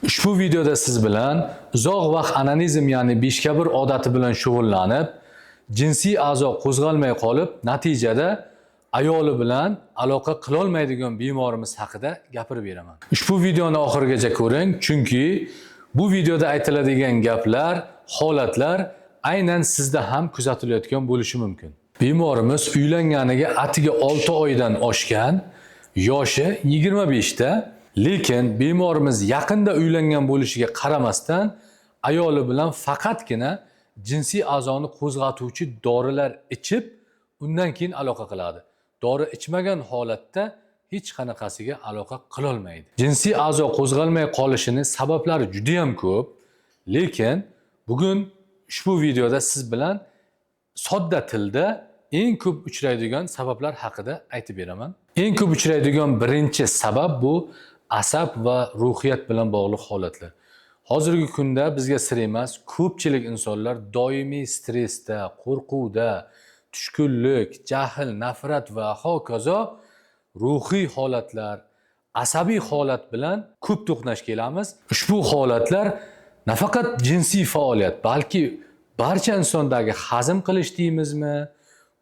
Ushbu videoda siz bilan uzoq vaqt onanizm ya'ni beshkabir odati bilan shug'ullanib, jinsiy a'zo qo'zg'almay qolib, natijada ayoli bilan aloqa qila olmaydigan bemorimiz haqida gapirib beraman. Ushbu videoni oxirigacha ko'ring, chunki bu videoda aytiladigan gaplar, holatlar aynan sizda ham kuzatilayotgan bo'lishi mumkin. Bemorimiz uylanganiga atigi 6 oydan oshgan, yoshi 25 da. Lekin bemorimiz yaqinda uylangan bo'lishiga qaramasdan ayoli bilan faqatgina jinsiy a'zoni qo'zg'atuvchi dorilar ichib, undan keyin aloqa qiladi. Dori ichmagan holatda hech qanaqasiga aloqa qila olmaydi. Jinsiy a'zo qo'zg'almay qolishining sabablari juda ham ko'p, lekin bugun ushbu videoda siz bilan sodda tilda eng ko'p uchraydigan sabablar haqida aytib beraman. Eng ko'p uchraydigan birinchi sabab bu asab va ruhiyat bilan bog'liq holatlar. Hozirgi kunda bizga sir emas, ko'pchilik insonlar doimiy stressda, qo'rquvda, tushkunlik, jahl, nafrat va hokazo ruhiy holatlar, asabiy holat bilan ko'p to'qnash kelamiz. Ushbu holatlar nafaqat jinsiy faoliyat, balki barcha insondagi hazm qilish deymizmi,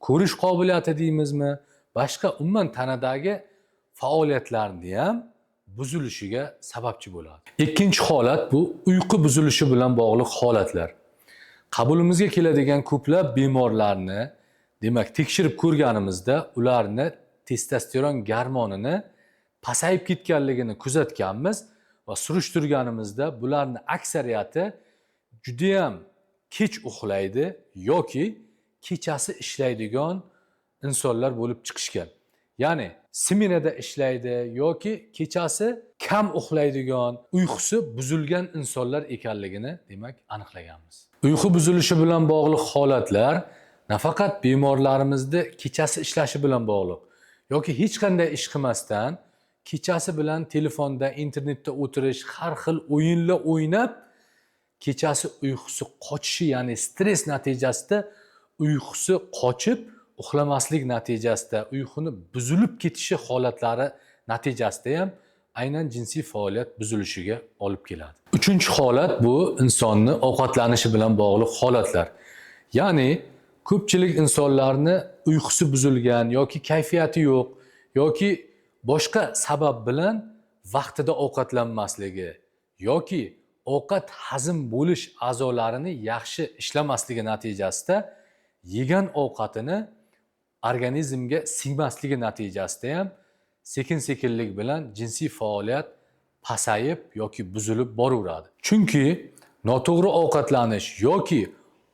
ko'rish qobiliyati deymizmi, boshqa umuman tanadagi faoliyatlarni ham buzilishiga sababchi bo'ladi. Ikkinchi holat bu uyqu buzilishi bilan bog'liq holatlar. Qabulimizga keladigan ko'plab bemorlarni, demak, tekshirib ko'rganimizda ularni testosteron gormonini pasayib ketganligini kuzatganmiz va surishtirganimizda bularning aksariyati juda ham kech uxlaydi yoki kechasi ishlaydigan insonlar bo'lib chiqishgan. Ya'ni smenada ishlaydi yoki kechasi kam uxlaydigan, uyqusi buzilgan insonlar ekanligini demak aniqlaganmiz. Uyqu buzilishi bilan bog'liq holatlar nafaqat bemorlarimizda kechasi ishlashi bilan bog'liq yoki hech qanday ish qilmasdan kechasi bilan telefonda, internetda o'tirish, har xil o'yinlar o'ynab kechasi uyqusi qochishi, ya'ni stress natijasida uyqusi qochib uxlamaslik natijasida uyquni buzilib ketishi holatlari natijasida ham aynan jinsiy faoliyat buzilishiga olib keladi. Uchinchi holat bu insonni ovqatlanishi bilan bog'liq holatlar. Ya'ni ko'pchilik insonlarni uyqusi buzilgan yoki kayfiyati yo'q yoki boshqa sabab bilan vaqtida ovqatlanmasligi yoki ovqat hazm bo'lish a'zolarini yaxshi ishlamasligi natijasida yegan ovqatini organizmga singmasligi natijasida ham sekin-sekinlik bilan jinsiy faoliyat pasayib yoki buzilib boraveradi. Chunki noto'g'ri ovqatlanish yoki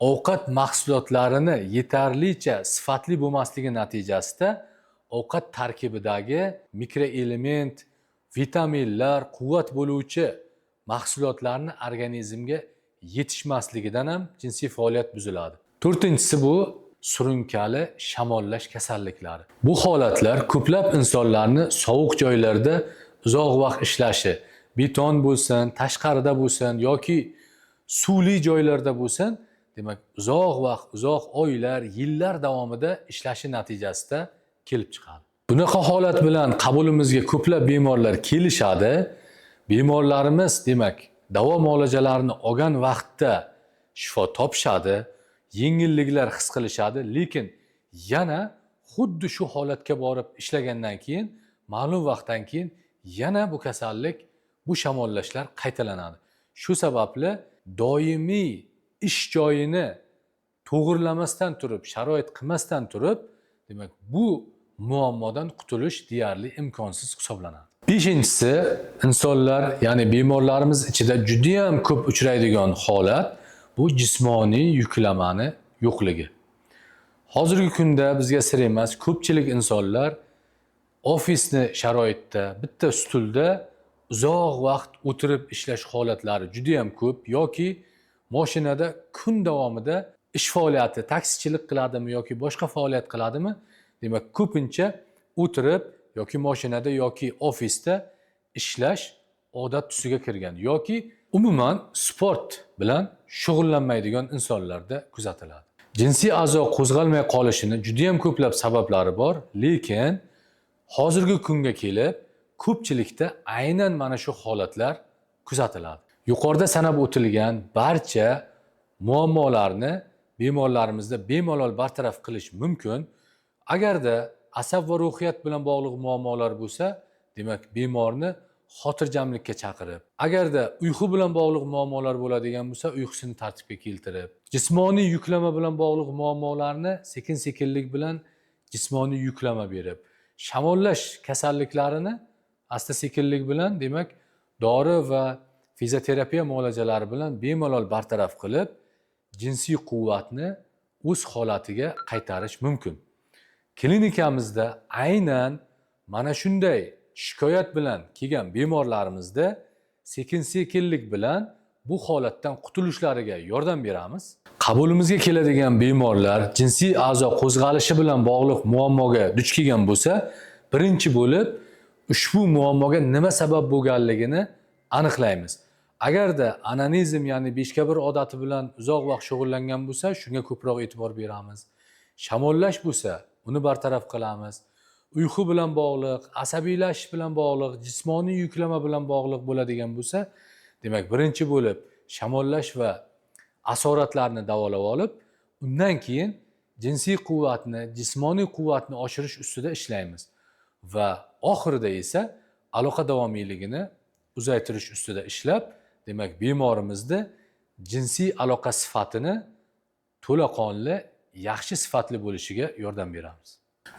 ovqat mahsulotlarini yetarlicha sifatli bo'lmasligi natijasida ovqat tarkibidagi mikroelement, vitaminlar, quvvat bo'luvchi mahsulotlarni organizmga yetishmasligidan ham jinsiy faoliyat buziladi. To'rtinchisi bu surunkali shamollash kasalliklari. Bu holatlar ko'plab insonlarni sovuq joylarda uzoq vaqt ishlashi, beton bo'lsin, tashqarida bo'lsin yoki suvli joylarda bo'lsin, demak uzoq vaqt, uzoq oylar, yillar davomida ishlashi natijasida kelib chiqadi. Bunaqa holat bilan qabulimizga ko'plab bemorlar kelishadi. Bemorlarimiz demak davo muolajalarini olgan vaqtda shifo topishadi, yengilliklar his qilishadi, lekin yana xuddi shu holatga borib ishlagandan keyin, ma'lum vaqtdan keyin yana bu kasallik, bu shamollashlar qaytalanadi. Shu sababli doimiy ish joyini to'g'irlamasdan turib, sharoit qilmasdan turib, demak bu muammodan qutulish deyarli imkonsiz hisoblanadi. Beshinchisi, insonlar, ya'ni bemorlarimiz ichida juda ham ko'p uchraydigan holat bu jismoniy yuklamani yo'qligi. Hozirgi kunda bizga sir emas, ko'pchilik insonlar ofisni sharoitda, bitta stulda uzoq vaqt o'tirib ishlash holatlari juda ham ko'p yoki mashinada kun davomida ish faoliyati, taksichilik qiladimi yoki boshqa faoliyat qiladimi, demak ko'pincha o'tirib yoki mashinada yoki ofisda ishlash odat tusiga kirgan yoki umuman sport bilan shug'ullanmaydigan insonlarda kuzatiladi. Jinsiy a'zo qo'zg'almay qolishini juda ham ko'plab sabablari bor, lekin hozirgi kunga kelib ko'pchilikda aynan mana shu holatlar kuzatiladi. Yuqorida sanab o'tilgan barcha muammolarni bemorlarimizda bemalol bartaraf qilish mumkin. Agarda asab va ruhiyat bilan bog'liq muammolar bo'lsa, demak bemorni xotirjamlikka chaqirib, agarda uyqu bilan bog'liq muammolar bo'ladigan bo'lsa, uyqusini tartibga keltirib, jismoniy yuklama bilan bog'liq muammolarni sekin-sekinlik bilan jismoniy yuklama berib, shamollash kasalliklarini asta-sekinlik bilan demak dori va fizioterapiya muolajalari bilan bemalol bartaraf qilib, jinsiy quvvatni o'z holatiga qaytarish mumkin. Klinikamizda aynan mana shunday shikoyat bilan kelgan bemorlarimizda sekin-sekinlik bilan bu holatdan qutulishlariga yordam beramiz. Qabulimizga keladigan bemorlar jinsiy a'zo qo'zg'alishi bilan bog'liq muammoga duch kelgan bo'lsa, birinchi bo'lib ushbu muammoga nima sabab bo'lganligini aniqlaymiz. Agarda onanizm, ya'ni 5 odati bilan uzoq vaqt shug'ullangan bo'lsa, shunga ko'proq e'tibor beramiz. Shamollash bo'lsa, uni bartaraf qilamiz. Uyqu bilan bog'liq, asabiylashish bilan bog'liq, jismoniy yuklama bilan bog'liq bo'ladigan bo'lsa, demak birinchi bo'lib shamollash va asoratlarni davolab olib, undan keyin jinsiy quvvatni, jismoniy quvvatni oshirish ustida ishlaymiz va oxirida esa aloqa davomiyligini uzaytirish ustida ishlab, demak bemorimizni jinsiy aloqa sifatini to'laqonli, yaxshi sifatli bo'lishiga yordam beramiz.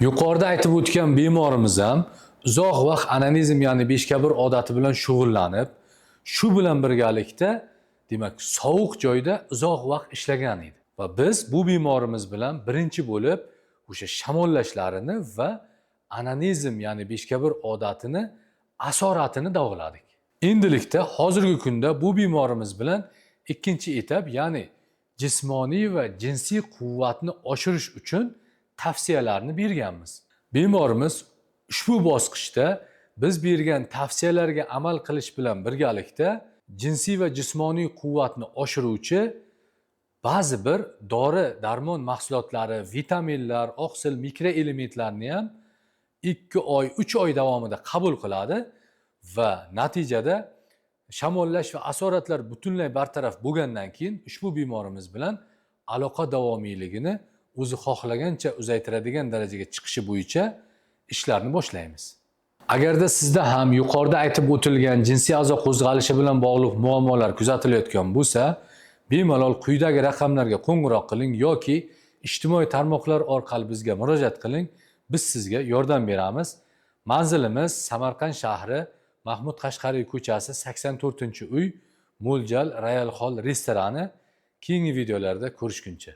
Yuqorida aytib o'tgan bemorimiz ham uzoq vaqt onanizm, ya'ni 5 odati bilan shug'ullanib, shu bilan birgalikda demak sovuq joyda uzoq vaqt ishlagan edi. Va biz bu bemorimiz bilan birinchi bo'lib o'sha shamollashlarini va onanizm, ya'ni 5 odatini asoratini davoladik. Endilikda hozirgi kunda bu bemorimiz bilan ikkinchi etap, ya'ni jismoniy va jinsiy quvvatni oshirish uchun tavsiyalarni berganmiz. Bemorimiz ushbu bosqichda biz bergan tavsiyalarga amal qilish bilan birgalikda jinsiy va jismoniy quvvatni oshiruvchi ba'zi bir dori-darmon mahsulotlari, vitaminlar, oqsil, mikroelementlarni ham 2 oy, 3 oy davomida qabul qiladi va natijada shamollash va asoratlar butunlay bartaraf bo'lgandan keyin ushbu bemorimiz bilan aloqa davomiyligini o'zi xohlagancha uzaytiradigan darajaga chiqishi bo'yicha ishlarni boshlaymiz. Agarda sizda ham yuqorida aytib o'tilgan jinsiy a'zo qo'zg'alishi bilan bog'liq muammolar kuzatilayotgan bo'lsa, bemalol quyidagi raqamlarga qo'ng'iroq qiling yoki ijtimoiy tarmoqlar orqali bizga murojaat qiling. Biz sizga yordam beramiz. Manzilimiz Samarqand shahri, Mahmud Qashqariy ko'chasi 84-uy, Mo'ljal Royal Hall restorani. Keyingi videolarda ko'rishguncha.